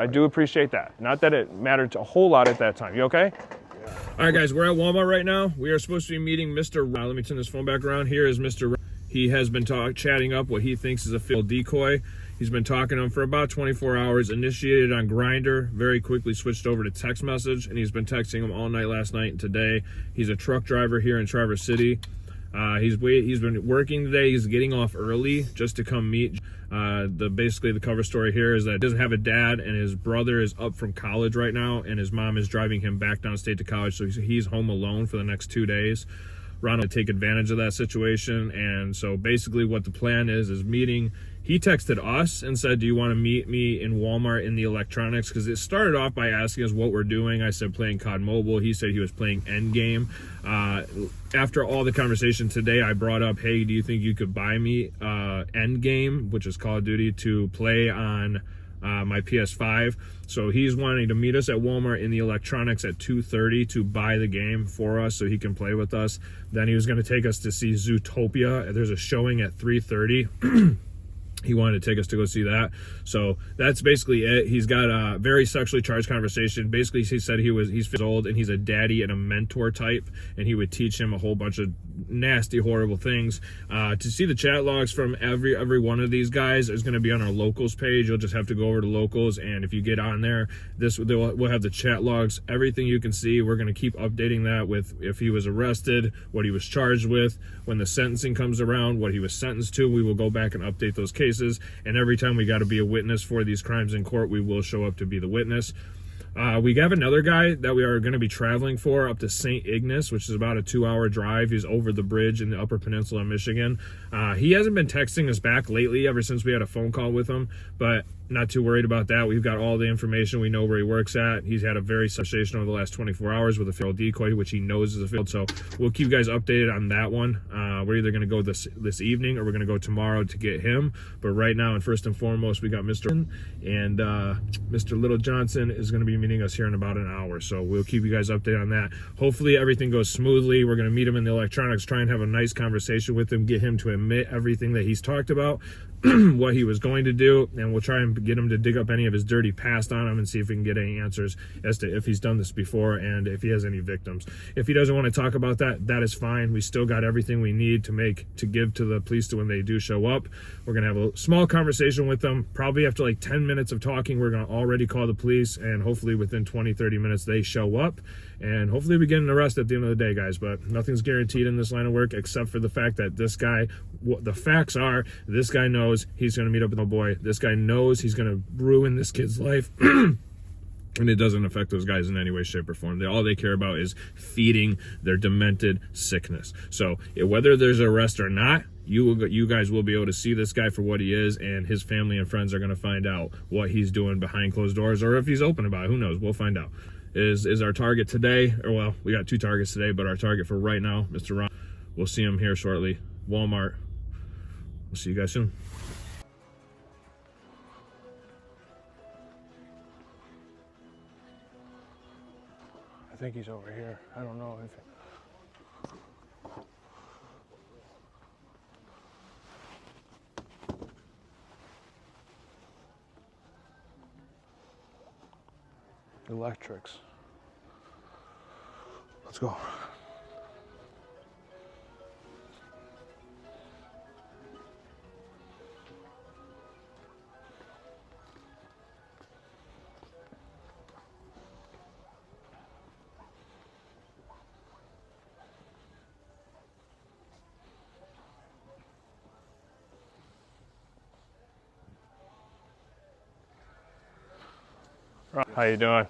I do appreciate that. Not that it mattered a whole lot at that time. You okay? Yeah. All right, guys, we're at Walmart right now. We are supposed to be meeting Mr. Let me turn this phone back around. Here is Mr. He has been chatting up what he thinks is a failed decoy. He's been talking to him for about 24 hours, initiated on Grindr, very quickly switched over to text message, and he's been texting him all night last night and today. He's a truck driver here in Traverse City. He's been working today. He's getting off early just to come meet. Basically the cover story here is that he doesn't have a dad, and his brother is up from college right now, and his mom is driving him back downstate to college, so he's home alone for the next 2 days. Ronald to take advantage of that situation, and so basically what the plan is meeting. He texted us and said, do you want to meet me in Walmart in the electronics? Because it started off by asking us what we're doing. I said playing COD Mobile. He said he was playing Endgame. After all the conversation today, I brought up, hey, do you think you could buy me Endgame, which is Call of Duty, to play on my PS5? So he's wanting to meet us at Walmart in the electronics at 2:30 to buy the game for us so he can play with us. Then he was going to take us to see Zootopia. There's a showing at 3:30. He wanted to take us to go see that. So that's basically it. He's got a very sexually charged conversation. Basically, he said he's old and he's a daddy and a mentor type, and he would teach him a whole bunch of nasty, horrible things. To see the chat logs from every one of these guys is going to be on our locals page. You'll just have to go over to locals, and if you get on there, we'll have the chat logs, everything you can see. We're going to keep updating that with if he was arrested, what he was charged with, when the sentencing comes around, what he was sentenced to. We will go back and update those cases. And every time we got to be a witness for these crimes in court, we will show up to be the witness. We have another guy that we are going to be traveling for up to St. Ignace, which is about a 2-hour drive. He's over the bridge in the Upper Peninsula of Michigan. He hasn't been texting us back lately ever since we had a phone call with him, but not too worried about that. We've got all the information. We know where he works at. He's had a very conversation over the last 24 hours with a failed decoy, which he knows is a failed. So we'll keep you guys updated on that one. We're either going to go this evening or we're going to go tomorrow to get him. But right now, and first and foremost, we got Mr. and Mr. Little Johnson is going to be meeting us here in about an hour. So we'll keep you guys updated on that. Hopefully everything goes smoothly. We're going to meet him in the electronics, try and have a nice conversation with him, get him to admit everything that he's talked about, what he was going to do, and we'll try and get him to dig up any of his dirty past on him and see if we can get any answers as to if he's done this before and if he has any victims. If he doesn't want to talk about that, that is fine. We still got everything we need to give to the police when they do show up. We're going to have a small conversation with them. Probably after like 10 minutes of talking, we're going to already call the police, and hopefully within 20-30 minutes they show up, and hopefully we get an arrest at the end of the day, guys. But nothing's guaranteed in this line of work except for the fact that this guy, the facts are, this guy knows he's going to meet up with a boy. This guy knows he's going to ruin this kid's life. And it doesn't affect those guys in any way, shape, or form. All they care about is feeding their demented sickness. So whether there's an arrest or not, you guys will be able to see this guy for what he is, and his family and friends are going to find out what he's doing behind closed doors, or if he's open about it. Who knows? We'll find out. Is our target today, or well, we got 2 targets today, but our target for right now, Mr. Ron. We'll see him here shortly. Walmart. We'll see you guys soon. I think he's over here. I don't know if... Electrics. Let's go. How you doing?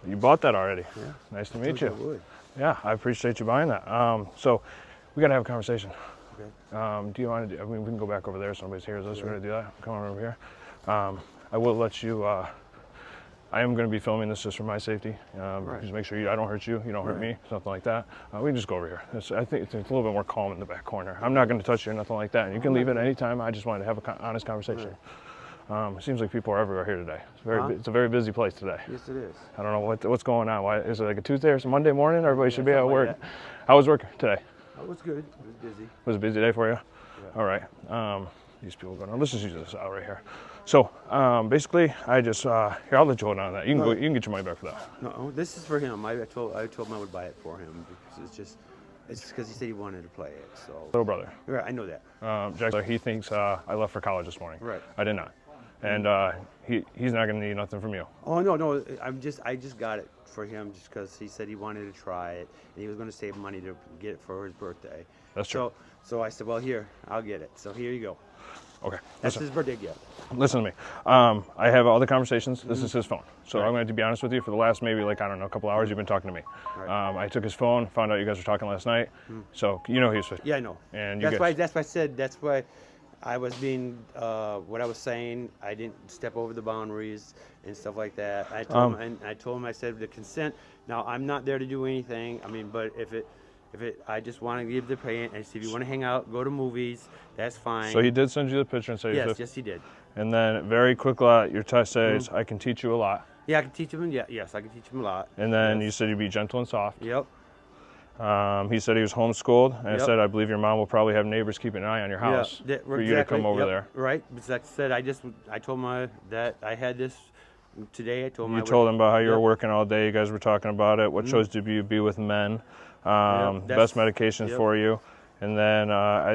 You bought that already? Yeah. Nice to meet you. Yeah, I appreciate you buying that. So we gotta have a conversation. Okay. Do you want to? I mean, we can go back over there. Somebody's here. Is this? We're gonna do that. Come on over here. I will let you. I am going to be filming this just for my safety. Just make sure I don't hurt you. You don't hurt me. Something like that. We can just go over here. I think it's a little bit more calm in the back corner. I'm not going to touch you or nothing like that. And you can leave at any time. I just wanted to have an honest conversation. It seems like people are everywhere here today. It's a very busy place today. Yes, it is. I don't know what's going on. Why is it like a Tuesday or some Monday morning? Everybody should be at work. Like how was work today? It was good. It was busy. Was it a busy day for you? Yeah. All right. These people going on. Let's just use this out right here. So basically, I just here, I'll let you hold on to that. You can go. You can get your money back for that. No, this is for him. I told him I would buy it for him because it's just because he said he wanted to play it. So Little brother. right, I know that. Jack, he thinks I left for college this morning. Right. I did not. And he's not going to need nothing from you. Oh no, I just got it for him just because he said he wanted to try it and he was going to save money to get it for his birthday. That's true. So I said, well, here, I'll get it. So here you go. Okay. That's his birthday gift. Listen to me. I have all the conversations. This is his phone. So Right. I'm going to be honest with you. For the last maybe I don't know, a couple hours, you've been talking to me. Right. I took his phone, found out you guys were talking last night. So you know he was 15. Yeah, I know. And that's why I said that's why I was being what I was saying. I didn't step over the boundaries and stuff like that. I told him I said the consent. Now I'm not there to do anything. I mean, but if I just want to give the payment and see if you want to hang out, go to movies, that's fine. So he did send you the picture and say yes, he did. And then very quickly, your text says, I can teach you a lot. Yeah, I can teach him. Yeah, yes, I can teach him a lot. And then you said you'd be gentle and soft. Yep. He said he was homeschooled, and I Yep. said, I believe your mom will probably have neighbors keeping an eye on your house for you to come over there. Right. But like I said, I told him that I had this today. I told him You told him about how you were working all day. You guys were talking about it. What shows did you be with men? Best medications for you. And then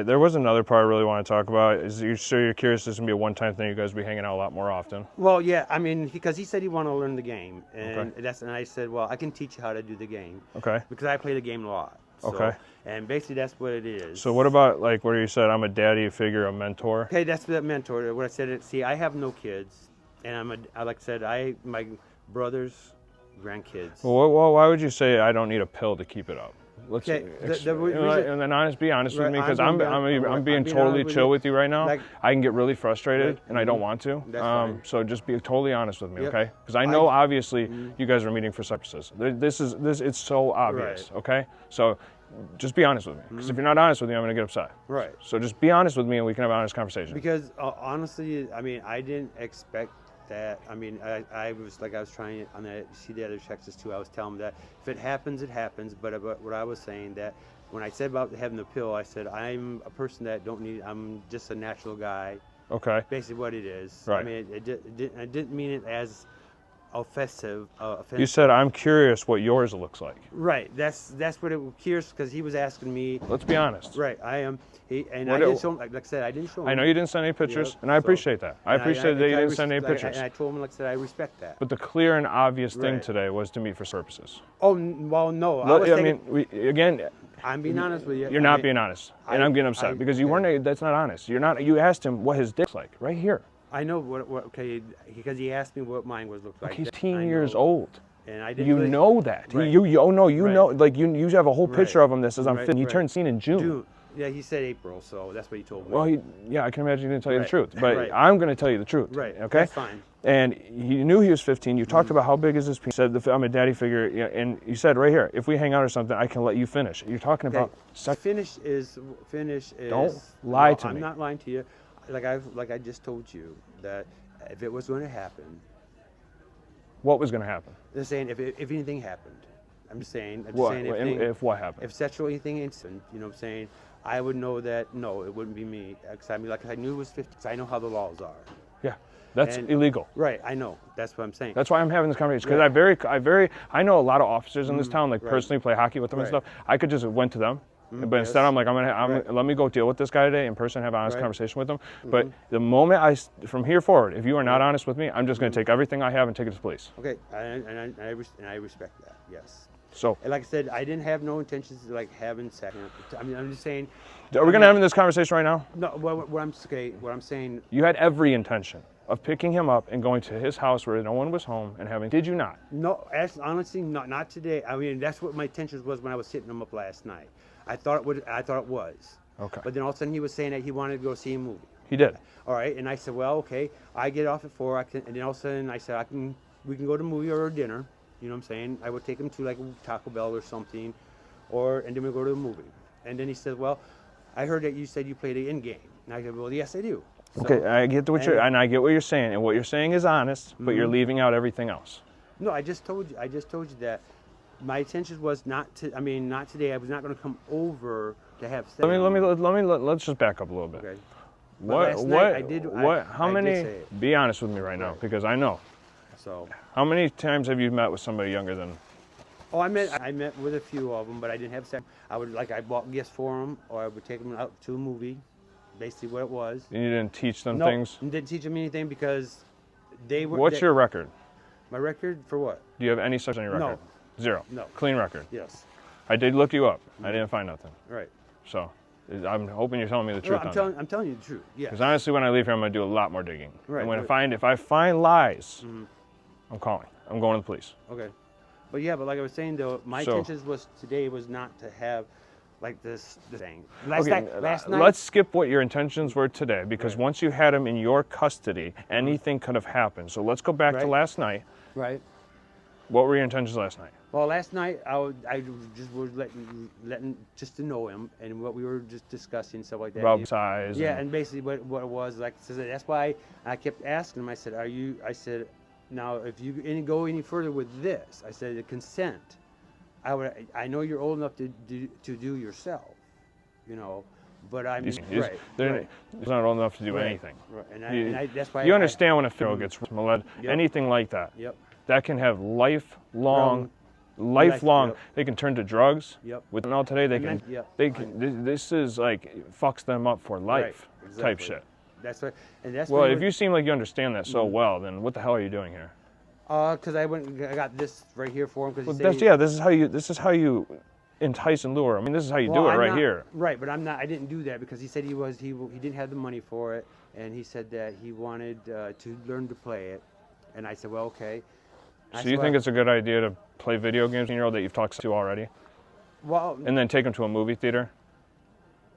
there was another part I really want to talk about. Is you're curious this is going to be a one-time thing? You guys will be hanging out a lot more often? Well, yeah. I mean, because he said he wanted to learn the game. And Okay. and I said, well, I can teach you how to do the game. Okay. Because I play the game a lot. So, Okay. And basically that's what it is. So what about like where you said I'm a daddy figure, a mentor? Okay, that's the mentor. What I said, see, I have no kids. And like I said, my brother's grandkids. Well, why would you say I don't need a pill to keep it up? Let's Okay, and then be honest with Right, me, because I'm I'm being being totally honest with chill you. with you right now. Like- I can get really frustrated, Right, and I don't want to. That's fine. So just be totally honest with me, Yep. okay? Because I know obviously you guys are meeting for purposes. This it's so obvious, Right. okay? So just be honest with me, because if you're not honest with me, I'm going to get upset. Right. So just be honest with me, and we can have an honest conversation. Because honestly, I mean, I didn't expect that. I mean, I was trying on that. See the other Texas too. I was telling them that if it happens, it happens. But what I was saying that when I said about having the pill, I said I'm a person that don't need. I'm just a natural guy. Okay. Basically, what it is. Right. I mean, I didn't mean it as offensive. You said I'm curious what yours looks like. Right. That's what it was curious because he was asking me. Let's be honest. Right. I am. I What didn't show him. Like I said, I didn't show him. I know you didn't send any pictures, Yep, and I so- appreciate that. I appreciate that you didn't send any pictures. And I told him, like I said, I respect that. But the clear and obvious thing Right. today was to meet for purposes. Oh, well, no. Again, I'm being honest with you. you're not being honest, and I'm getting upset because you weren't. That's not honest. You're not. You asked him what his dick's like, right here. I know what okay, because he asked me what mine was looked like. He's I 18 years know. old. And I didn't You really, know that. Right. You know. You Right. know. Like you have a whole picture Right. of him that says I'm Right, 15. He right. turned 16 in June. Dude, yeah, he said April, so that's what he told me. Well, yeah, I can imagine he didn't tell you the Right. truth, but Right. I'm going to tell you the truth. Right. Okay. That's fine. And he knew he was 15. You talked about how big is this piece. You said I'm a daddy figure, and you said right here, if we hang out or something, I can let you finish. You're talking about Finish is. Don't lie to I'm me. not lying to you. Like I just told you that if it was going to happen, what was going to happen. they're saying if anything happened, I'm just saying. What? If What happened? if sexual anything incident, you know what I'm saying, I would know that no, it wouldn't be me. 'Cause I mean, like I knew it was 50. 'Cause I know how the laws are. Yeah, that's And- illegal. Right, I know. That's what I'm saying. That's why I'm having this conversation because Right. I know a lot of officers in this town, like right. personally play hockey with them and Right. stuff. I could just went to them, but yes. instead I'm like Right. let me go deal with this guy today in person, have an honest Right. conversation with him. But the moment from here forward, if you are not honest with me, I'm just going to take everything I have and take it to the police. Okay, and I respect that. Yes. So And like I said, I didn't have no intentions of like having sex. I mean, I'm just saying. are we going to have this conversation right now? No, what I'm saying. You had every intention of picking him up and going to his house where no one was home and having. Did you not? No, honestly, not today. I mean, that's what my intentions was when I was hitting him up last night. I thought it was. Okay. But then all of a sudden he was saying that he wanted to go see a movie. He did. All right, and I said, well, okay, I get off at 4. And then all of a sudden I said, we can go to a movie or a dinner. You know what I'm saying? I would take him to like Taco Bell or something, and then we go to a movie. And then he said, well, I heard that you said you played the in game. And I said, well, yes, I do. So, Okay, I get what I get what you're saying, and what you're saying is honest, but you're leaving out everything else. No, I just told you that my intention was not today. I was not going to come over to have sex. Let's just back up a little bit. Okay. last night I did. How I many? did say it. Be honest with me right now, because I know. So. How many times have you met with somebody younger than? Oh, I met with a few of them, but I didn't have sex. I bought gifts for them, or I would take them out to a movie, basically what it was. And you didn't teach them No, things? didn't teach them anything because they were. What's your record? My record for what? Do you have any such on your record? No. 0. No. Clean record. Yes. I did look you up. I didn't find nothing. Right. So, I'm hoping you're telling me the truth. I'm telling you the truth. Yeah. Because honestly, when I leave here, I'm going to do a lot more digging. Right. And if I find lies, I'm calling. I'm going to the police. Okay. But yeah, but like I was saying though, my intentions today was not to have like this thing. Last night. Let's skip what your intentions were today, because once you had him in your custody, anything could have happened. So let's go back to last night. Right. What were your intentions last night? Well, last night I just was letting just to know him and what we were just discussing, stuff like that. About size. Yeah, and basically what it was like. So that's why I kept asking him. I said, I said, now if you go any further with this, I said the consent. I know you're old enough to do yourself, you know, but I'm He's right. not old enough to do anything. Right. And that's why you understand when a girl gets molested, anything like that. Yep. That can have lifelong. They can turn to drugs. Yep. With now today, This is like fucks them up for life type shit. That's right. And that's well. If you seem like you understand that so well, then what the hell are you doing here? Because I got this right here for him. Because this is how you entice and lure. I mean, this is how you do it right here. Right, but I'm not. I didn't do that because he said he didn't have the money for it, and he said that he wanted to learn to play it, and I said, well, okay. So you think it's a good idea to play video games with 18-year-old that you've talked to already? Well. And then take him to a movie theater?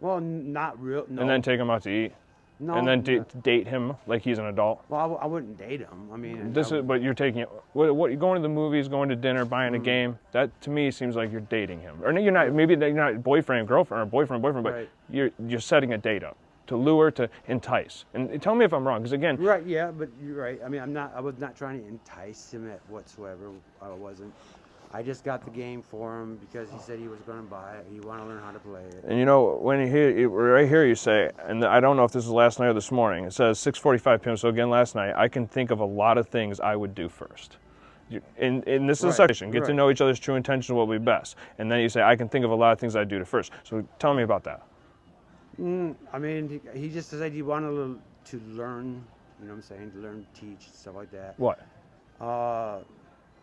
Well, not real. No. And then take him out to eat? No. And then date him like he's an adult? Well, I wouldn't date him. I mean. But you're taking it. What you're going to the movies, going to dinner, buying a game. That to me seems like you're dating him. Or you're not. Maybe you're not boyfriend girlfriend or boyfriend. But you're setting a date up to lure, to entice. And tell me if I'm wrong, because again. Right. Yeah, but you're right. I mean, I was not trying to entice him whatsoever. I wasn't. I just got the game for him because he said he was going to buy it. He wanted to learn how to play it. And you know, when you hear right here, you say, and I don't know if this was last night or this morning. It says 6:45 p.m. So again, last night, I can think of a lot of things I would do first. And this is a section. Get to know each other's true intentions will be best. And then you say, I can think of a lot of things I'd do first. So tell me about that. I mean, he just said he wanted to learn. You know what I'm saying? To learn, teach, stuff like that. What?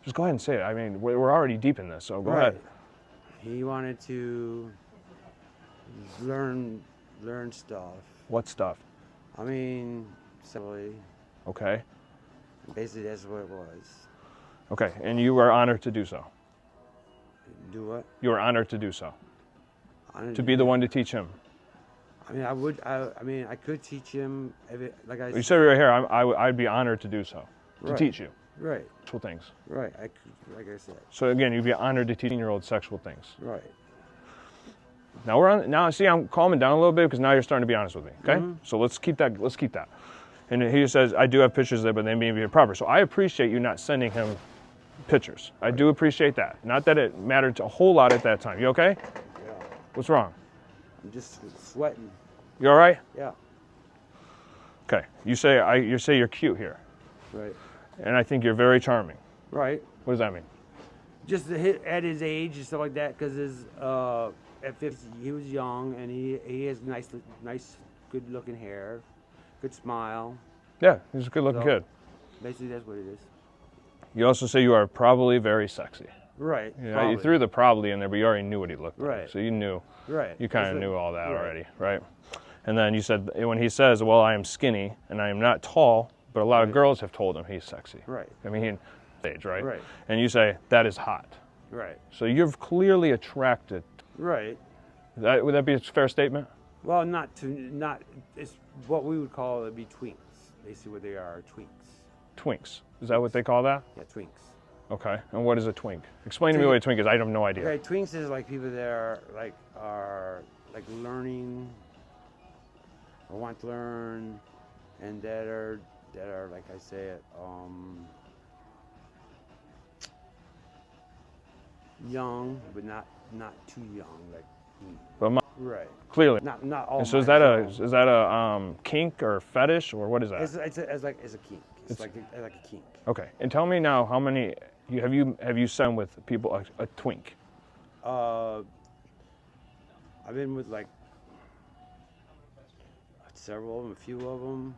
Just go ahead and say it. I mean, we're already deep in this, so go ahead. He wanted to learn stuff. What stuff? I mean, simply. Okay. Basically, that's what it was. Okay, and you were honored to do so. Do what? You were honored to do so. To be the one to teach him. I mean, I would. I mean, I could teach him. You said right here, I'd be honored to do so, to teach you. Right. Sexual things. Right. Like I said. So again, you'd be honored to teach 18-year-old sexual things. Right. Now we're on. Now see, I'm calming down a little bit because now you're starting to be honest with me. Okay. So let's keep that. And he says, I do have pictures there, but they may be improper. So I appreciate you not sending him pictures. I do appreciate that. Not that it mattered a whole lot at that time. You okay? Yeah. What's wrong? I'm just sweating. You all right? Yeah. Okay. You say you're cute here. Right. And I think you're very charming. Right. What does that mean? Just at his age and stuff like that, because at 50 he was young and he has nice, good-looking hair, good smile. Yeah, he's a good-looking kid. Basically, that's what it is. You also say you are probably very sexy. Right. Yeah, you threw the probably in there, but you already knew what he looked like. Right. So you knew. Right. You kind of knew all that already, right? And then you said, when he says, well, I am skinny and I am not tall, but a lot of girls have told him he's sexy. Right. I mean, age, right? Right. And you say, that is hot. Right. So you're clearly attracted. Right. Would that be a fair statement? Well, it's what we would call it be twinks. Basically what they are twinks. Twinks. Is that what they call that? Yeah, twinks. Okay. And what is a twink? Explain to me what a twink is. I have no idea. Right. Twinks is like people that are learning or want to learn, and that are like I say it, young but not too young, like me. But Right. Clearly. Not all. And so mine, is that a kink or fetish or what is that? It's a kink. It's like a kink. Okay. And tell me now, how many have you seen with people a twink? I've been with like several of them, a few of them,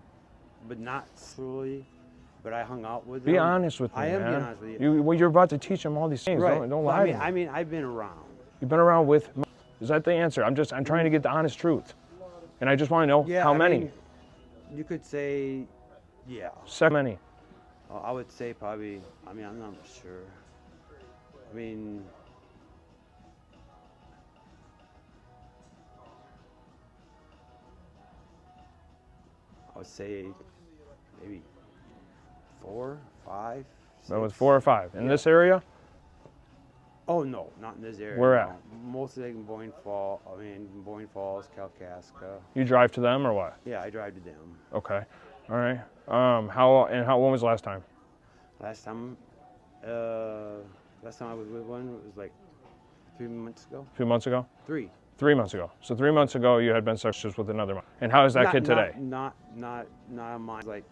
but not slowly. But I hung out with them. Be honest with me, I am man. being honest with you. Well, you're about to teach them all these things. Right. Don't lie to me. I mean, I've been around. You've been around with. Is that the answer? I'm trying to get the honest truth, and I just want to know how many. Mean, you could say, yeah. So many. I would say probably. I mean, I'm not sure. I mean. I would say maybe 4, 5. That was 4 or 5 in this area. Oh no, not in this area. Where no. at? Mostly in Boyne Falls. Boyne Falls, Kalkaska. You drive to them or what? Yeah, I drive to them. Okay, all right. When was the last time? Last time I was with one was like 3 months ago. A few months ago. 3. 3 months ago. So 3 months ago, you had been sexual with another man. And how is that kid today? Not mine. Like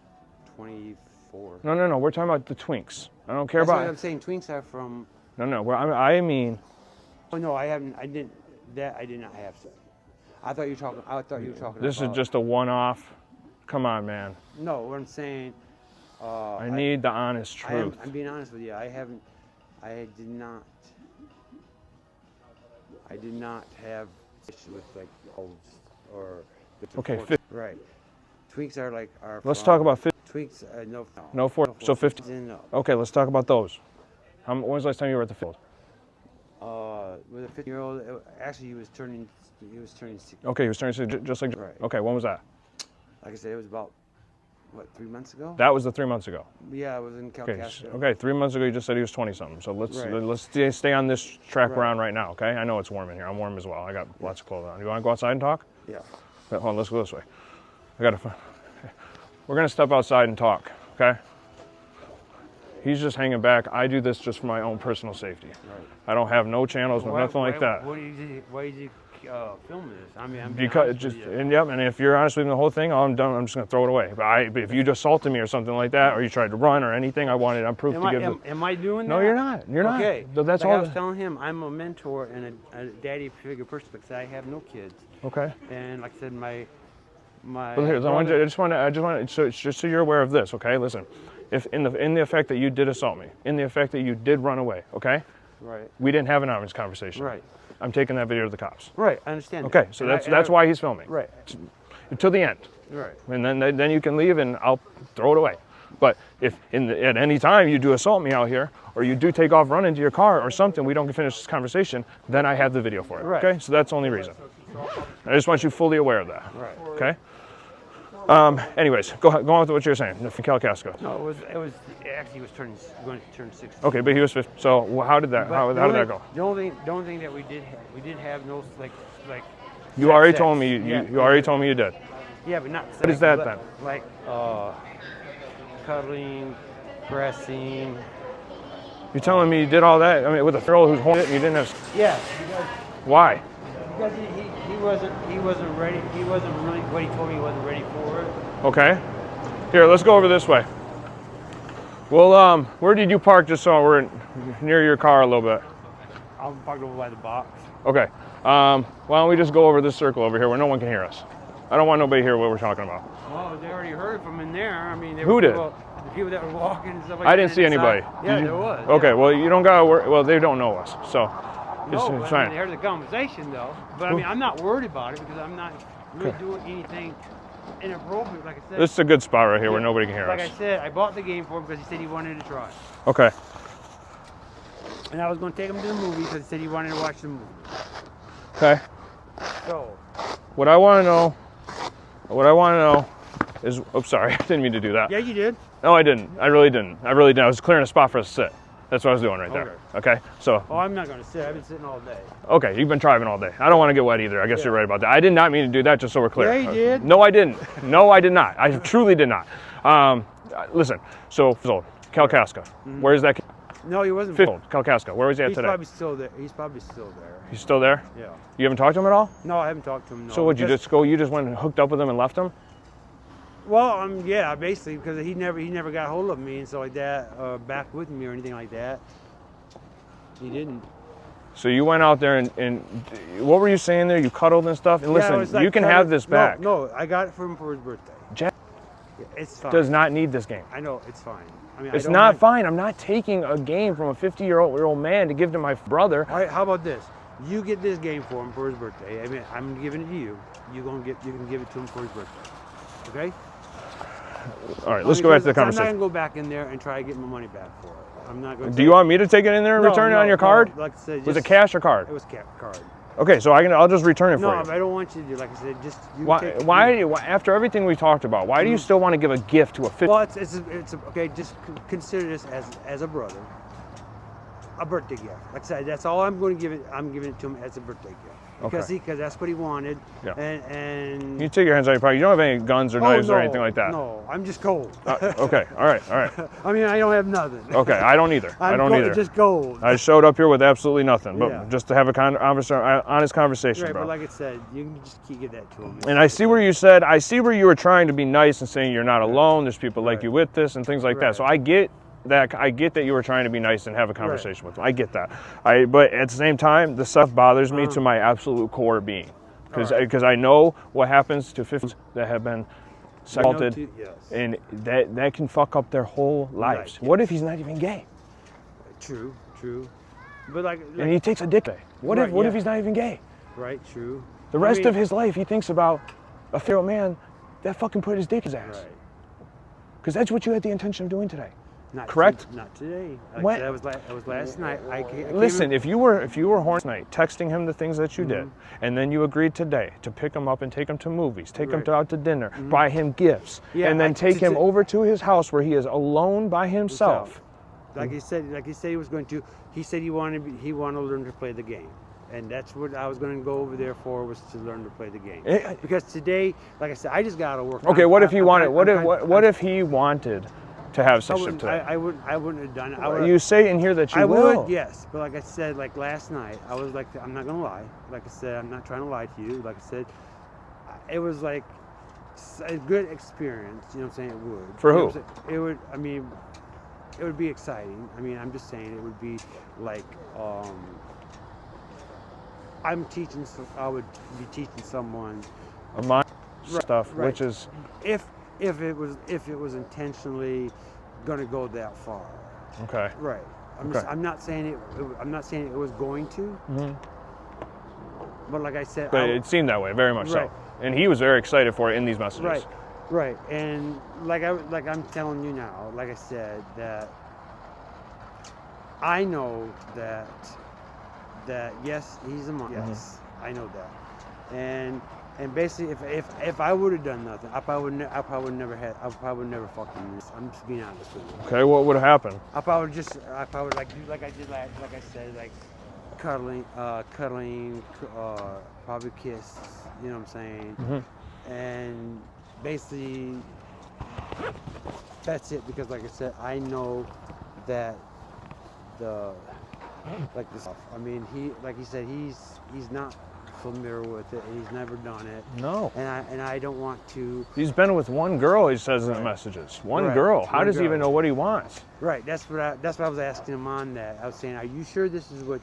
24. No. We're talking about the twinks. I don't care That's about. what I'm saying. Twinks are from. No. I mean. Oh no, I haven't. I did not have sex. I thought you were talking. This about, is just a one-off. Come on, man. No, what I'm saying. I need the honest truth. I'm being honest with you. I did not have sex with like hoes or. Okay. Right. Twinks are like our. Let's talk about 50. Twinks. No. No 4. So 50. No. Okay, let's talk about those. When was the last time you were at the field? With a 50-year-old, actually he was turning 60. Okay, he was turning 60, just like. Right. Okay, when was that? Like I said, it was about 3 months ago. That was the 3 months ago. Yeah, it was in Kalkaska. Okay. 3 months ago you just said he was 20 something. So let's stay on this track we're on right now. Okay. I know it's warm in here. I'm warm as well. I got lots of clothes on. You want to go outside and talk? Yeah. Hold on. Let's go this way. We're gonna step outside and talk. Okay. He's just hanging back. I do this just for my own personal safety. Right. I don't have no channels, nothing like that. Why did you film this? I mean, I'm because just and if you're honest with me the whole thing, I'm done. I'm just gonna throw it away. But if you assaulted me or something like that, or you tried to run or anything, I'm proof to give. Am I doing that? No, you're not. You're not. Okay. That's like all. I was telling him, I'm a mentor and a daddy figure person because I have no kids. Okay. And like I said, my. But here's, I just want to. So just so you're aware of this, okay? Listen, if in the effect that you did assault me, in the effect that you did run away, okay? Right. We didn't have an honest conversation. Right. I'm taking that video to the cops. Right. I understand. Okay. So that's why he's filming. Right. Until the end. Right. And then you can leave and I'll throw it away. But if at any time you do assault me out here, or you do take off running to your car or something, we don't finish this conversation, then I have the video for it. Right. Okay. So that's the only reason. I just want you fully aware of that. Right. Okay. Anyways, go on with what you're saying. From Kalkaska. No, it was actually he was going to turn 60. Okay, but he was 50. So how did that? How did that go? The only thing that we did have no like. You already sex. told me. You already told me you did. Yeah, but not. What is that then? Like cuddling, caressing. You're telling me you did all that? I mean, with a girl who's horny and you didn't have. Yeah. Because, why? Because he wasn't ready. He wasn't really what he told me. He wasn't ready for it. Okay. Here, let's go over this way. Well, where did you park? Just so we're near your car a little bit. I'm parked over by the box. Okay. Why don't we just go over this circle over here where no one can hear us? I don't want nobody to hear what we're talking about. Well, they already heard it from in there. I mean, who did? The people that were walking and stuff like that. I didn't see anybody. Yeah, there was. Okay, yeah. well, you don't gotta worry. Well, they don't know us, so. No, it's but I mean, they heard the conversation though. But I mean, I'm not worried about it because I'm not really doing anything inappropriate. Like I said. This is a good spot right here where nobody can hear us. Like I said, I bought the game for him because he said he wanted to try. Okay. And I was going to take him to the movie because he said he wanted to watch the movie. Okay. So. What I want to know is, oops, sorry, I didn't mean to do that. Yeah, you did. No, I didn't. I really didn't. I was clearing a spot for us to sit. That's what I was doing right there. Okay, so. Oh, I'm not going to sit. I've been sitting all day. Okay, you've been driving all day. I don't want to get wet either. I guess you're right about that. I did not mean to do that, just so we're clear. Yeah, you did. No, I didn't. No, I did not. I truly did not. Listen, so Kalkaska, where is that? No, he wasn't. 50-year-old Kalkaska. Where was he at He's today? probably still there. He's probably still there. He's still there? Yeah. You haven't talked to him at all? No, I haven't talked to him. No. So what, you just went and hooked up with him and left him? Well, yeah, basically, because he never got hold of me and stuff like that, back with me or anything like that. He didn't. So you went out there and what were you saying there? You cuddled and stuff? And listen, like you can have this back. No, I got it for him for his birthday. Jack It's fine. does not need this game. I know, it's fine. I mean, It's not fine. I'm not taking a game from a 50-year-old man to give to my brother. All right, how about this? You get this game for him for his birthday. I mean, I'm giving it to you. You can give it to him for his birthday. Okay? All right, let's go back to the I'm conversation. not gonna go back in there and try to get my money back for it. I'm not going. Do you want me to take it in there and return it on your card? Like I said, Was it cash or card? It was card. Okay, so I'll just return it for No, you. I don't want you to do. Like I said, just you Why after everything we talked about, why do you still want to give a gift to a 50? Well, it's okay. Just consider this as a brother, a birthday gift. Like I said, that's all I'm going to give it. I'm giving it to him as a birthday gift because that's what he wanted. Yeah. And you take your hands on your pocket. You don't have any guns or knives or anything like that. No, I'm just cold. Okay, all right. I mean, I don't have nothing. Okay, I don't either. I don't either. Just gold. I showed up here with absolutely nothing, but Yeah. just to have a honest conversation, Right, bro. but like I said, you can just give that to him. And I see where you were trying to be nice and saying you're not alone. There's people like you with this and things like that. Right. So I get that. I get that you were trying to be nice and have a conversation with them. I get that. But at the same time, the stuff bothers me to my absolute core being, because I know what happens to 50s that have been assaulted, and that can fuck up their whole lives. Right, what if he's not even gay? True. But like And he takes a dick pic. What if he's not even gay? Right, true. The rest of his life, he thinks about a feral man that fucking put his dick in his ass. Right. Because that's what you had the intention of doing today. Not correct? Not today. When? That was last night. I Listen, if you were horny tonight, texting him the things that you did, and then you agreed today to pick him up and take him to movies, take him out to dinner, buy him gifts, and then take him over to his house where he is alone by himself. Like he said he was going to. He said he wanted to learn to play the game. And that's what I was going to go over there for, was to learn to play the game. Because today, like I said, I just got to work. Okay, what if he wanted? What if he wanted to have sex today? I wouldn't have done it. You say in here that you will. I would, yes. But like I said, like last night, I was like, I'm not going to lie. Like I said, I'm not trying to lie to you. Like I said, it was like a good experience. You know what I'm saying? It would. For who? It would. I mean, it would be exciting. I mean, I'm just saying it would be like. I would be teaching someone my stuff, right. which is if it was intentionally going to go that far. okay. Right. I'm not saying it was going to. But like I said, But it seemed that way, very much so. And he was very excited for it in these messages. Right. And like I'm telling you now, like I said, that I know that yes, he's a monk. Yes, I know that. And basically, if I would have done nothing, I probably would never fucking. I'm just being honest with you. Okay, what would have happened? I probably like do like I did like I said, like cuddling, probably kiss. You know what I'm saying? And basically, that's it. Because like I said, I know that like this stuff. I mean, he said, he's not familiar with it, and he's never done it. No. And I don't want to. He's been with one girl, he says in the messages. One girl. How does he even know what he wants? Right. That's what I was asking him on that. I was saying, are you sure this is what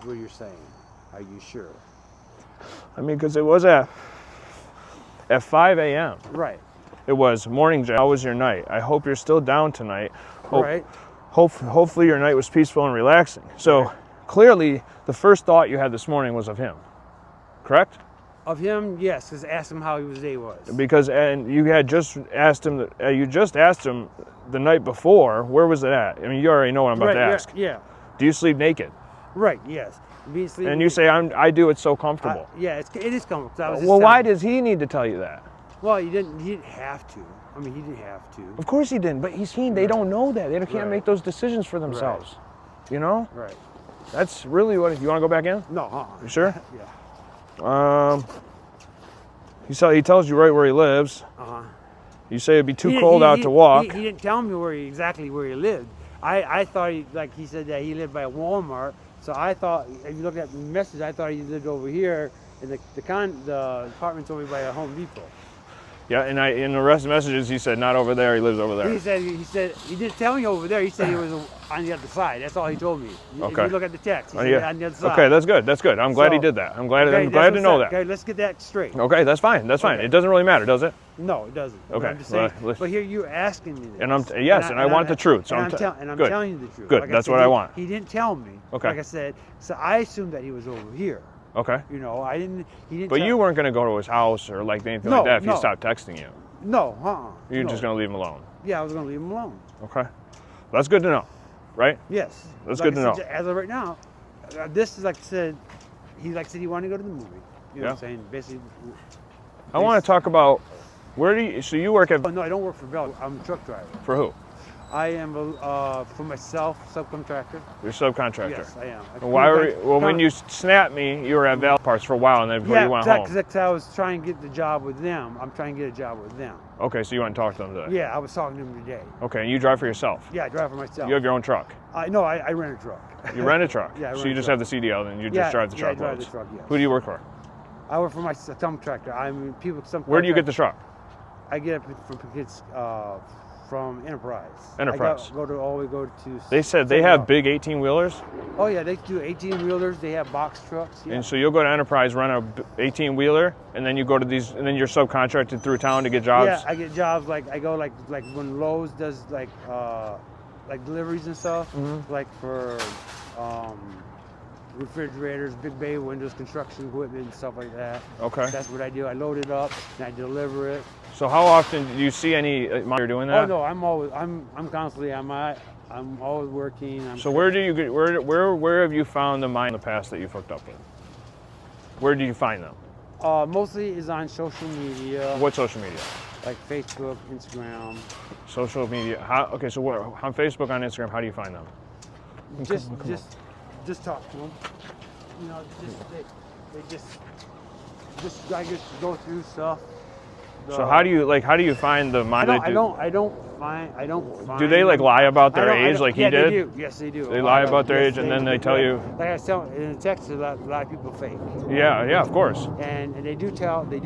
you're saying? Are you sure? I mean, because it was at 5 a.m. Right. It was morning, Jay. How was your night? I hope you're still down tonight. Right. Hopefully your night was peaceful and relaxing. So clearly, the first thought you had this morning was of him, correct? Of him, yes. Because asked him how his day was. Because you had just asked him. You just asked him the night before. Where was it at? I mean, you already know what I'm about to ask. Yeah. Do you sleep naked? Right. Yes. And you say I do it so comfortable. Yeah, it is comfortable. Well, why does he need to tell you that? Well, he didn't have to. I mean, he didn't have to. Of course he didn't, but they don't know that. They can't make those decisions for themselves. You know? Right. That's really what. You want to go back in? No. You sure? Yeah. He tells you right where he lives. You say it'd be too cold out to walk. He didn't tell me exactly where he lived. I thought he said that he lived by Walmart. So I thought, if you look at the message, I thought he lived over here, and the apartment's over by a Home Depot. Yeah, and in the rest of the messages, he said not over there. He lives over there. He said he didn't tell me over there. He said he was on the other side. That's all he told me. Okay. If you look at the text, he said on the other side. Okay, that's good. That's good. I'm glad he did that. I'm glad to know that. Okay, let's get that straight. Okay, that's fine. That's fine. Okay. It doesn't really matter, does it? No, it doesn't. Okay. I'm just saying, but here you're asking me this. And I want the truth. So I'm good. telling you the truth. Good. Like That's said, what I want. He didn't tell me. Okay. Like I said, so I assumed that he was over here. Okay. You know, I didn't. He didn't. But you weren't going to go to his house or like anything like that if he stopped texting you. No, You're just going to leave him alone. Yeah, I was going to leave him alone. Okay. That's good to know, right? Yes. That's good to know. As of right now, this is like I said. He said he wanted to go to the movie. You know what I'm saying? Basically. I want to talk about so you work at. Oh, no, I don't work for Bell. I'm a truck driver. For who? I am for myself, subcontractor. You're a subcontractor. Yes, I am. When you snapped me, you were at Val Parts for a while, and then before you went home. Because I was trying to get the job with them. I'm trying to get a job with them. Okay, so you went and talked to them today. Yeah, I was talking to them today. Okay, and you drive for yourself. Yeah, I drive for myself. You have your own truck. No, I rent a truck. You rent a truck. Yeah, so you just have the CDL, and you just drive the truck. Yeah, I drive the truck. Yes. Who do you work for? I work for my subcontractor. Where do you get the truck? I get it from Enterprise. Enterprise. They said they have big 18-wheelers? Oh, yeah, they do 18-wheelers. They have box trucks. Yeah. And so you'll go to Enterprise, rent a 18-wheeler, and then you go to these, and then you're subcontracted through town to get jobs? Yeah, I get jobs, I go like when Lowe's does like deliveries and stuff, like for refrigerators, big bay windows, construction equipment, and stuff like that. Okay. That's what I do. I load it up and I deliver it. So how often do you see any you're doing that? Oh no, I'm constantly I'm always working. So where do you get where have you found the mine in the past that you've hooked up with? Where do you find them? Mostly is on social media. What social media? Like Facebook, Instagram. Social media. So on Facebook, on Instagram, how do you find them? Just talk to them. You know, I just go through stuff. So how do you find the mine? I don't find. Do they lie about their age like he did? They do. Yes, they do. They lie about their age and then they tell you. Like I tell in the text, a lot of people fake. Yeah, of course. And they do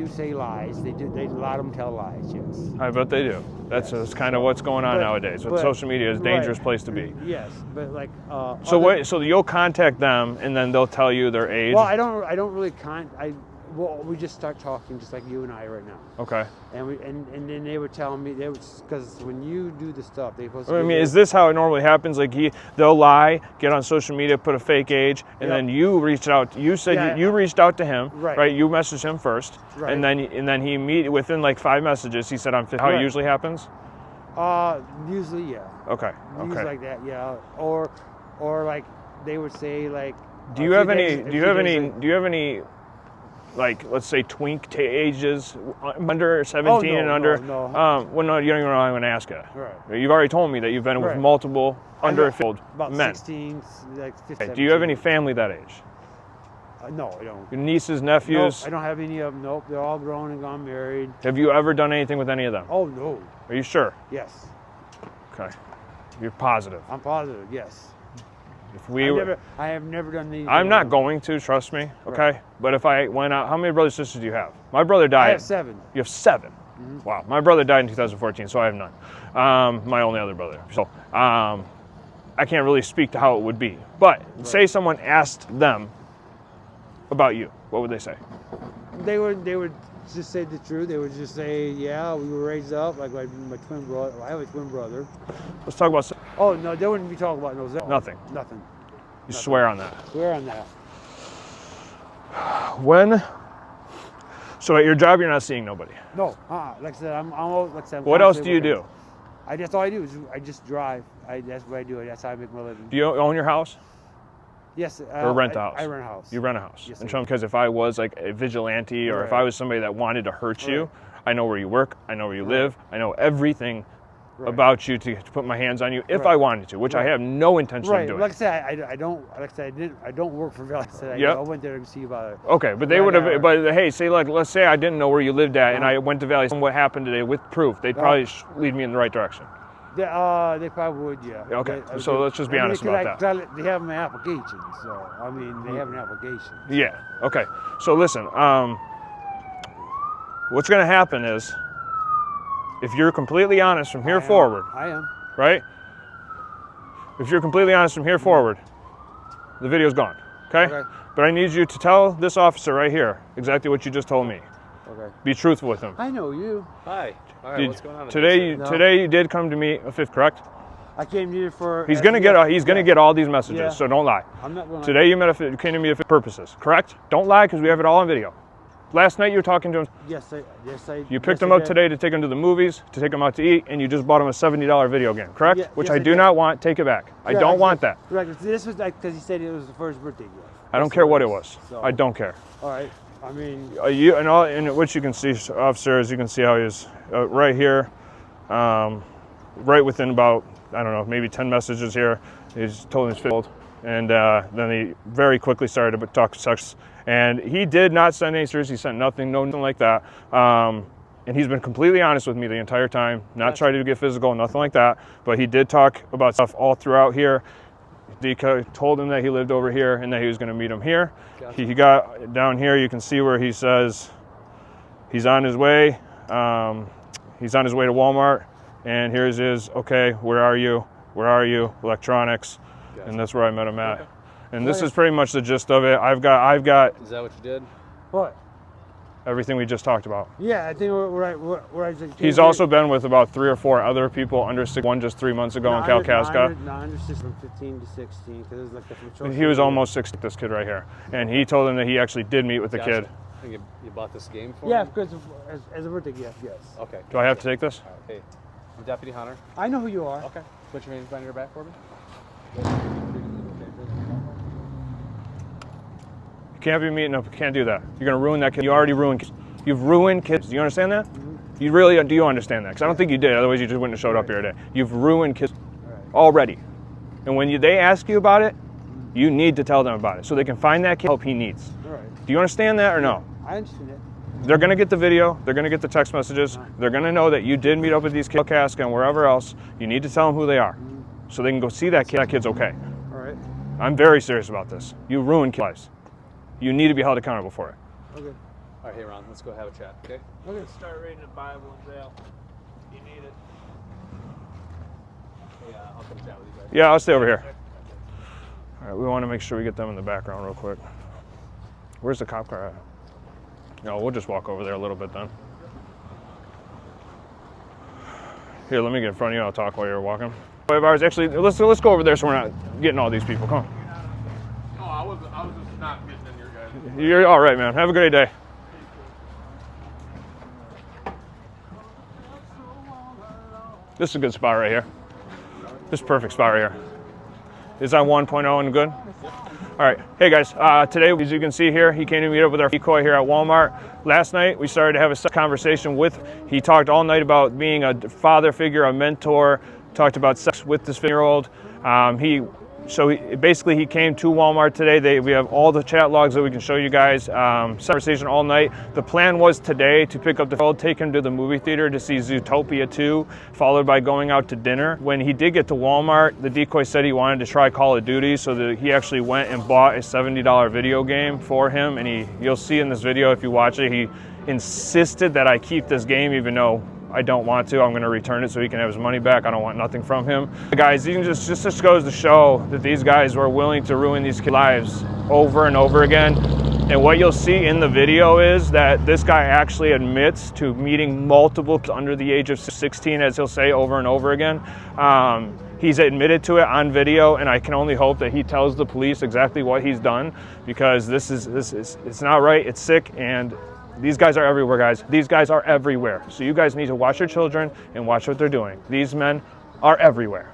say lies. A lot of them tell lies. Yes. I bet they do. That's kind of what's going on nowadays. With social media, it's a dangerous place to be. Yes, but like. So you'll contact them and then they'll tell you their age. Well, I don't really Well, we just start talking just like you and I right now. Okay. And then they were telling me because when you do the stuff they supposed to. I mean, is this how it normally happens? Like they'll lie, get on social media, put a fake age, and then you reached out. You said you reached out to him, right? You messaged him first, right. and then he within like 5 messages he said I'm 50. How it usually happens? Usually yeah. Okay. Usually like that, yeah. Or like they would say like. Do you have any? Like, let's say twink ages under 17 and under. No. Well, no, you don't even know I'm going to ask you. Right. You've already told me that you've been with multiple under-filled about men. 16, like 15. Do you have any family that age? No, I don't. Your nieces, nephews? Nope, I don't have any of them. Nope, they're all grown and gone married. Have you ever done anything with any of them? Oh no. Are you sure? Yes. Okay. You're positive. I'm positive. Yes. I have never done anything. I'm not going to, trust me, okay? Right. But if I went out, how many brothers and sisters do you have? My brother died. I have 7. You have 7? Mm-hmm. Wow. My brother died in 2014, so I have none. My only other brother. So I can't really speak to how it would be. But say someone asked them about you, what would they say? They would just say the truth. They would just say, yeah, we were raised up like my twin brother. I have a twin brother. Let's talk about... Oh, no, they wouldn't be talking about those. Nothing? Nothing. You swear on that? Swear on that. So at your job, you're not seeing nobody? No. Like I said, I'm like I said, what else do you do? That's all I do is I just drive. That's what I do. That's how I make my living. Do you own your house? Yes. Or rent a house? I rent a house. You rent a house? Yes, because if I was like a vigilante or if I was somebody that wanted to hurt you, I know where you work, I know where you live, I know everything about you to put my hands on you if I wanted to, which I have no intention of doing. Like I said, I don't work for Valley. I went there to see about it. Okay, but they would have. But hey, let's say I didn't know where you lived at, and I went to Valley. What happened today with proof? They'd probably lead me in the right direction. They probably would, yeah. Okay, so let's just be honest about that. They have an application, so I mean, they have an application. Yeah. Okay. So listen, what's going to happen is, if you're completely honest from here forward, I am. right? If you're completely honest from here forward, the video's gone. Okay. But I need you to tell this officer right here exactly what you just told me. Okay. Be truthful with him. I know you. Hi. All right. What's going on? Today you did come to me a fifth, correct? I came to you for. He's gonna get all these messages, Yeah. so don't lie. I'm not going. Today you came to me for purposes, correct? Don't lie because we have it all on video. Last night you were talking to him. Yes, I. You picked him up today to take him to the movies, to take him out to eat, and you just bought him a $70 video game, correct? Yeah, Which yes, I do not want. Take it back. I don't want that. Right. This was like because he said it was the first birthday gift. I don't care what it was. So, I don't care. All right. I mean. And what you can see, officer, is you can see how he's right here, right within about, I don't know, maybe 10 messages here. He's told him he's 50 old, and then he very quickly started to talk sex. And he did not send any serious. He sent nothing like that. And he's been completely honest with me the entire time. Not trying to get physical, nothing like that. But he did talk about stuff all throughout here. Deco told him that he lived over here and that he was going to meet him here. Gotcha. He got down here. You can see where he says he's on his way. He's on his way to Walmart. And here's his, okay, where are you? Where are you? Electronics. Gotcha. And that's where I met him at. Okay. And this is pretty much the gist of it. I've got. Is that what you did? What? Everything we just talked about. Yeah, I think where I just. He's also been with about 3 or 4 other people under 6. One just 3 months ago in Kalkaska. Under 6 from 15 to 16 because it was like the. He was almost 16. This kid right here, and he told him that he actually did meet with the kid. And you bought this game for him? Yeah, because as a birthday gift, yes. Okay. Do I have to take this? All right. Hey, I'm Deputy Hunter. I know who you are. Okay. Put your hands behind your back for me. You can't be meeting up. You can't do that. You're gonna ruin that kid. You already ruined kids. You've ruined kids. Do you understand that? Mm-hmm. You really do. You understand that? Because I don't think you did. Otherwise, you just wouldn't have showed up here today. You've ruined kids already. And when they ask you about it, you need to tell them about it so they can find that kid help he needs. Do you understand that or no? I understand it. They're gonna get the video. They're gonna get the text messages. They're gonna know that you did meet up with these kids, Casca and wherever else. You need to tell them who they are, so they can go see that kid. That kid's okay. All right. I'm very serious about this. You ruined kids' lives. You need to be held accountable for it. Okay. All right, hey Ron, let's go have a chat, okay? Okay. Start reading the Bible in jail. You need it. Yeah, I'll come chat with you guys. Yeah, I'll stay over here. All right, we want to make sure we get them in the background real quick. Where's the cop car at? No, we'll just walk over there a little bit then. Here, let me get in front of you. I'll talk while you're walking. 5 hours. Actually, let's go over there so we're not getting all these people. Come on. No, I was just not getting in your guys. You're all right, man. Have a great day. This is a good spot right here. This is a perfect spot right here. Is that 1.0 and good? All right. Hey, guys. Today, as you can see here, he came to meet up with our decoy here at Walmart. Last night, we started to have a conversation with. He talked all night about being a father figure, a mentor, talked about sex with this 5-year-old. Basically, he came to Walmart today. We have all the chat logs that we can show you guys. Conversation all night. The plan was today to pick up the 5-year-old, take him to the movie theater to see Zootopia 2, followed by going out to dinner. When he did get to Walmart, the decoy said he wanted to try Call of Duty, so that he actually went and bought a $70 video game for him. And you'll see in this video, if you watch it, he insisted that I keep this game, even though I don't want to. I'm going to return it so he can have his money back. I don't want nothing from him. Guys, you can just goes to show that these guys were willing to ruin these kids' lives over and over again. And what you'll see in the video is that this guy actually admits to meeting multiple kids under the age of 16, as he'll say over and over again. He's admitted to it on video, and I can only hope that he tells the police exactly what he's done, because it's not right. It's sick, and these guys are everywhere, guys. These guys are everywhere. So you guys need to watch your children and watch what they're doing. These men are everywhere.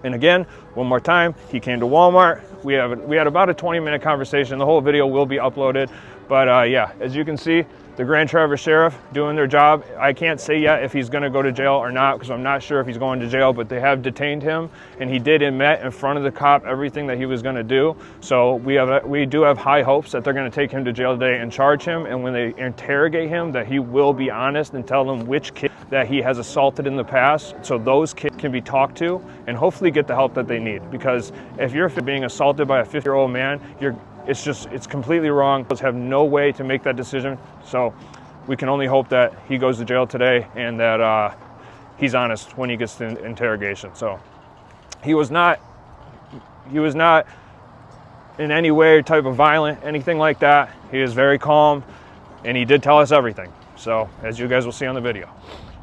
And again, one more time, he came to Walmart. We had about a 20-minute conversation. The whole video will be uploaded. But yeah, as you can see, The Grand Traverse Sheriff doing their job. I can't say yet if he's going to go to jail or not because I'm not sure if he's going to jail, but they have detained him, and he did admit in front of the cop everything that he was going to do. So we do have high hopes that they're going to take him to jail today and charge him, and when they interrogate him, that he will be honest and tell them which kid that he has assaulted in the past, so those kids can be talked to and hopefully get the help that they need. Because if you're being assaulted by a 50-year-old man, it's completely wrong. Those have no way to make that decision. So we can only hope that he goes to jail today and that he's honest when he gets to interrogation. So he was not in any way type of violent, anything like that. He is very calm, and he did tell us everything. So as you guys will see on the video.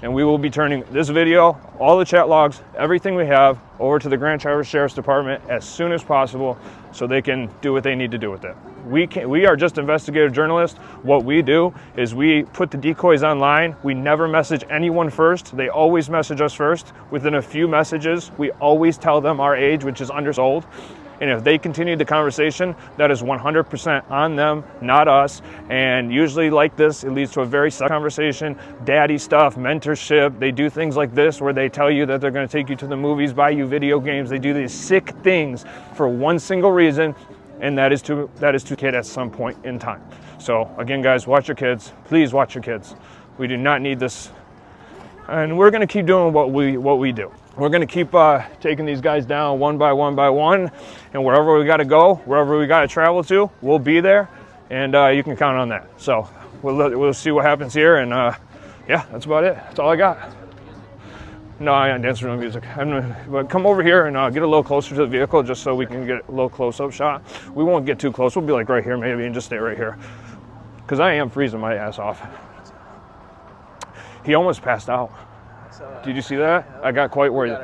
And we will be turning this video, all the chat logs, everything we have, over to the Grand Traverse Sheriff's Department as soon as possible so they can do what they need to do with it. We are just investigative journalists. What we do is we put the decoys online. We never message anyone first. They always message us first. Within a few messages, we always tell them our age, which is undersold. And if they continue the conversation, that is 100% on them, not us. And usually like this, it leads to a very sad conversation, daddy stuff, mentorship. They do things like this where they tell you that they're going to take you to the movies, buy you video games. They do these sick things for one single reason, and that is to kid at some point in time. So again, guys, watch your kids. Please watch your kids. We do not need this. And we're going to keep doing what we do. We're going to keep taking these guys down one by one, and wherever we got to go, wherever we got to travel to, we'll be there, and you can count on that. So we'll see what happens here, and yeah, that's about it. That's all I got. No, I ain't dancing no music. But come over here and get a little closer to the vehicle just so we can get a little close-up shot. We won't get too close. We'll be like right here maybe and just stay right here because I am freezing my ass off. He almost passed out. Did you see that? I got quite worried.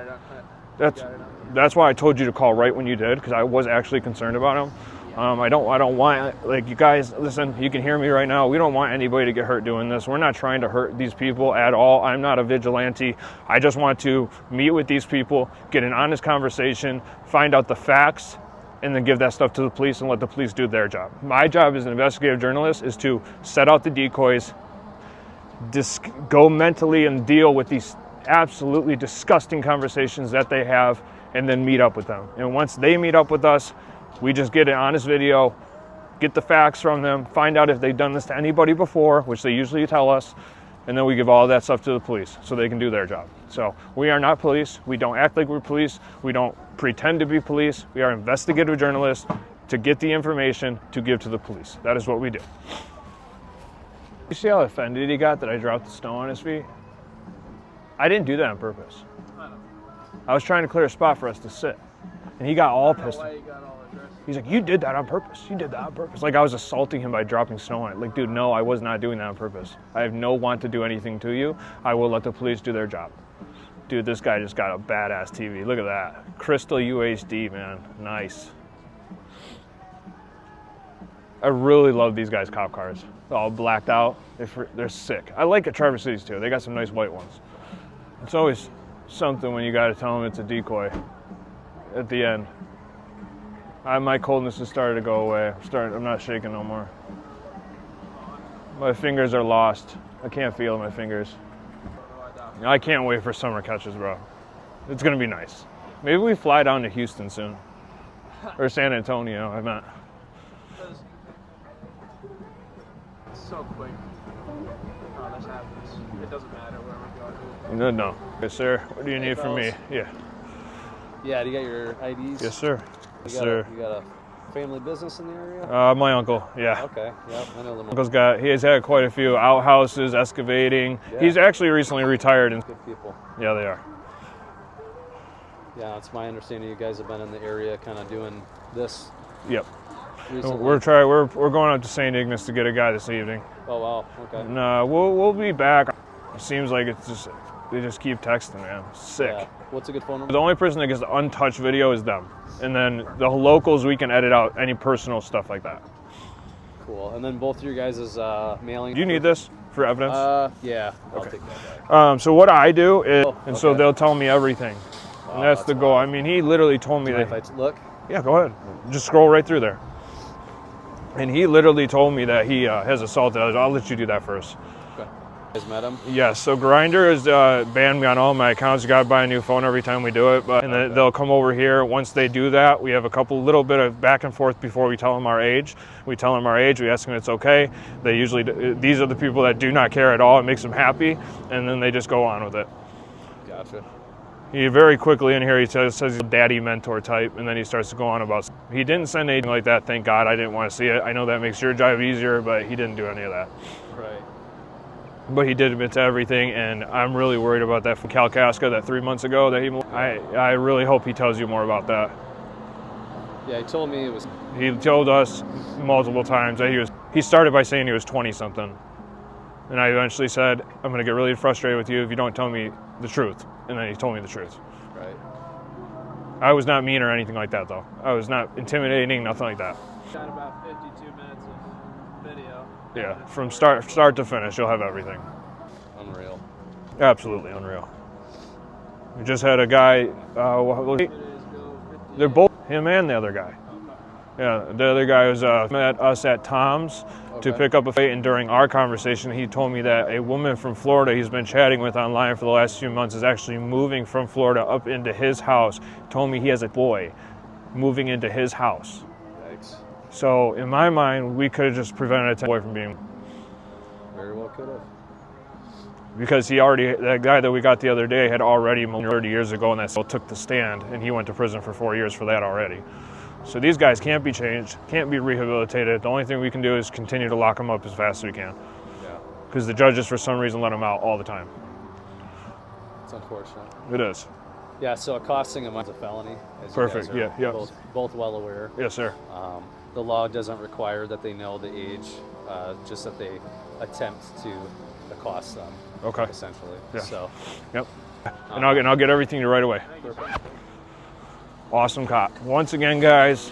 That's why I told you to call right when you did, because I was actually concerned about him. I don't want, like, you guys, listen, you can hear me right now. We don't want anybody to get hurt doing this. We're not trying to hurt these people at all. I'm not a vigilante. I just want to meet with these people, get an honest conversation, find out the facts, and then give that stuff to the police and let the police do their job. My job as an investigative journalist is to set out the decoys, go mentally and deal with these absolutely disgusting conversations that they have, and then meet up with them. And once they meet up with us, we just get an honest video, get the facts from them, find out if they've done this to anybody before, which they usually tell us, and then we give all that stuff to the police so they can do their job. So we are not police. We don't act like we're police. We don't pretend to be police. We are investigative journalists to get the information to give to the police. That is what we do. You see how offended he got that I dropped the snow on his feet? I didn't do that on purpose. I was trying to clear a spot for us to sit. And he got all pissed. He's like, you did that on purpose. You did that on purpose. Like I was assaulting him by dropping snow on it. Like, dude, no, I was not doing that on purpose. I have no want to do anything to you. I will let the police do their job. Dude, this guy just got a badass TV. Look at that. Crystal UHD, man. Nice. I really love these guys' cop cars. They're all blacked out. They're sick. I like Traverse Cities too. They got some nice white ones. It's always something when you got to tell them it's a decoy at the end. My coldness has started to go away. I'm not shaking no more. My fingers are lost. I can't feel my fingers. I can't wait for summer catches, bro. It's going to be nice. Maybe we fly down to Houston soon. Or San Antonio, I meant. So quick. Oh, this happens. It doesn't matter where we go. No. Yes, sir. What do you need from me? Yeah. Yeah, do you got your IDs? Yes, sir. Yes, sir. You got a family business in the area? My uncle, yeah. Okay, yep, I know them. He has had quite a few outhouses, excavating. Yeah. He's actually recently retired. Good people. Yeah, they are. Yeah, it's my understanding you guys have been in the area kind of doing this. Yep. Recently. We're going up to St. Ignace to get a guy this evening. Oh, wow, okay. No, we'll be back. It seems like they just keep texting, man. Sick. Yeah. What's a good phone number? The only person that gets the untouched video is them. And then the locals, we can edit out any personal stuff like that. Cool. And then both of your guys' mailing. Do you need this for evidence? Yeah. I'll Okay. take that back. So what I do is, so okay. they'll tell me everything. Wow, And that's the goal. I mean, he literally told me Mind that. if I look? Yeah, go ahead. Just scroll right through there. And he literally told me that he has assaulted others. I'll let you do that first. Okay. You guys met him? Yes, so Grindr has banned me on all my accounts. You gotta buy a new phone every time we do it, but and then they'll come over here. Once they do that, we have a little bit of back and forth before we tell them our age. We tell them our age, we ask them if it's okay. They usually, these are the people that do not care at all. It makes them happy, and then they just go on with it. Gotcha. He very quickly in here, he says he's a daddy mentor type, and then he starts to go on about, he didn't send anything like that, thank God. I didn't want to see it. I know that makes your job easier, but he didn't do any of that. Right. But he did admit to everything, and I'm really worried about that from Kalkaska, that 3 months ago that I really hope he tells you more about that. Yeah, he told me it was... He told us multiple times that he started by saying he was 20 something. And I eventually said, I'm gonna get really frustrated with you if you don't tell me the truth. And then he told me the truth. Right. I was not mean or anything like that though. I was not intimidating, nothing like that. Got about 52 minutes of video. Yeah, from start to finish, you'll have everything. Unreal. Absolutely unreal. We just had a guy, they're both, him and the other guy. Yeah, the other guy was met us at Tom's to pick up a fight, and during our conversation, he told me that a woman from Florida he's been chatting with online for the last few months is actually moving from Florida up into his house. Told me he has a boy moving into his house. Yikes. So in my mind, we could have just prevented a boy from being. Very well could have. Because that guy that we got the other day had already 30 years ago, and that still took the stand, and he went to prison for 4 years for that already. So these guys can't be changed, can't be rehabilitated. The only thing we can do is continue to lock them up as fast as we can. Yeah. Because the judges, for some reason, let them out all the time. It's unfortunate. It is. Yeah, so accosting him is a felony. As Perfect, you guys are yeah. both well aware. Yes, sir. The law doesn't require that they know the age, just that they attempt to accost them. Okay. Essentially. Yeah. So. Yep. And I'll get everything to you right away. Perfect. Awesome cop. Once again, guys,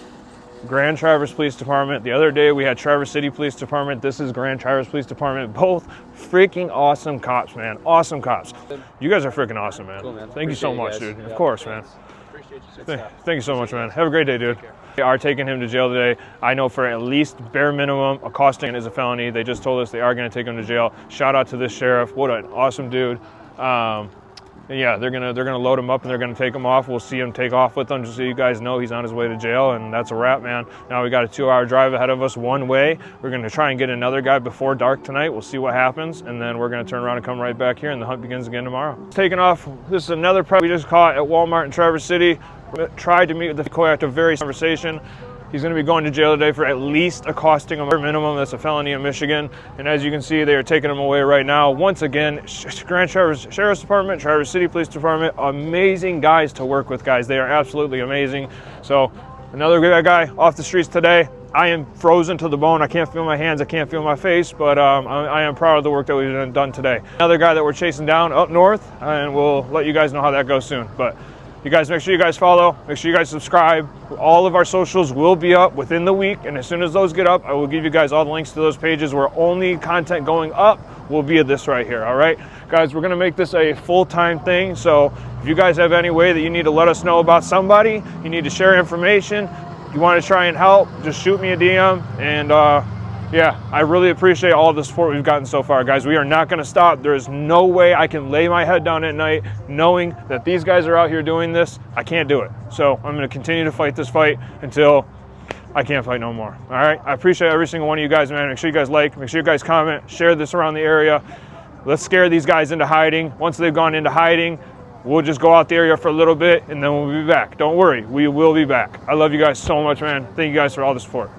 Grand Traverse Police Department. The other day we had Traverse City Police Department. This is Grand Traverse Police Department. Both freaking awesome cops, man. Awesome cops. You guys are freaking awesome, man. Cool, man. Thank you so much, dude. Yeah, of course, man. Appreciate you, sir. Thank you so much, man. Have a great day, dude. They are taking him to jail today. I know for at least bare minimum, accosting is a felony. They just told us they are going to take him to jail. Shout out to this sheriff. What an awesome dude. And yeah, they're gonna load him up and they're gonna take him off. We'll see him take off with them, just so you guys know he's on his way to jail, and that's a wrap, man. Now we got a 2-hour drive ahead of us one way. We're gonna try and get another guy before dark tonight. We'll see what happens, and then we're gonna turn around and come right back here, and the hunt begins again tomorrow. Taking off. This is another prep we just caught at Walmart in Traverse City. Tried to meet with the decoy after a very conversation. He's going to be going to jail today for at least accosting him. Minimum, that's a felony in Michigan. And as you can see, they are taking him away right now. Once again, Grand Traverse Sheriff's Department, Traverse City Police Department, amazing guys to work with, guys. They are absolutely amazing. So another good guy off the streets today. I am frozen to the bone. I can't feel my hands. I can't feel my face, but I am proud of the work that we've done today. Another guy that we're chasing down up north, and we'll let you guys know how that goes soon. But you guys, make sure you guys follow, make sure you guys subscribe. All of our socials will be up within the week, and as soon as those get up, I will give you guys all the links to those pages where only content going up will be this right here, all right? Guys, we're gonna make this a full-time thing, so if you guys have any way that you need to let us know about somebody, you need to share information, you wanna try and help, just shoot me a DM, and yeah, I really appreciate all the support we've gotten so far, guys. We are not going to stop. There is no way I can lay my head down at night knowing that these guys are out here doing this. I can't do it. So I'm going to continue to fight this fight until I can't fight no more. All right? I appreciate every single one of you guys, man. Make sure you guys like, make sure you guys comment, share this around the area. Let's scare these guys into hiding. Once they've gone into hiding, we'll just go out the area for a little bit, and then we'll be back. Don't worry. We will be back. I love you guys so much, man. Thank you guys for all the support.